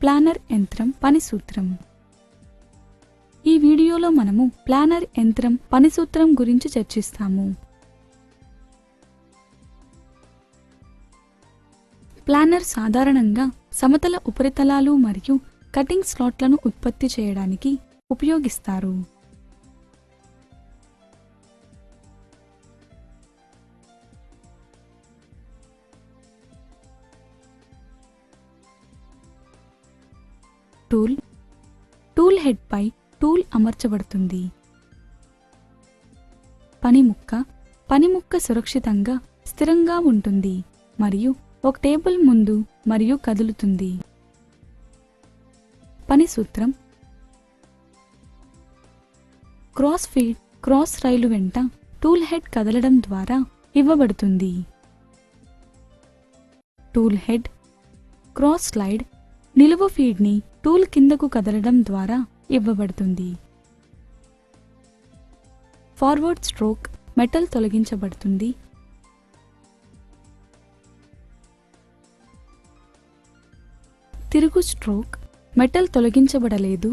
Planar యంత్రం పని సూత్రం. ఈ వీడియోలో మనము ప్లానర్ యంత్రం పని సూత్రం గురించి చర్చిస్తాము. ప్లానర్ సాధారణంగా సమతల ఉపరితలాలు మరియు కటింగ్ స్లాట్లను ఉత్పత్తి చేయడానికి ఉపయోగిస్తారు. టూల్ హెడ్ పై టూల్ అమర్చబడుతుంది. పనిముక్క సురక్షితంగా స్థిరంగా ఉంటుంది మరియు ఒక టేబుల్ ముందు మరియు కదులుతుంది. పని సూత్రం క్రాస్ రైలు వెంట టూల్ హెడ్ కదలడం ద్వారా ఇవ్వబడుతుంది. టూల్ హెడ్ క్రాస్ స్లైడ్ నిలువు ఫీడ్ని టూల్ కిందకు కదలడం ద్వారా ఇవ్వబడుతుంది. ఫార్వర్డ్ స్ట్రోక్ మెటల్ తొలగించబడుతుంది. తిరుగు స్ట్రోక్ మెటల్ తొలగించబడలేదు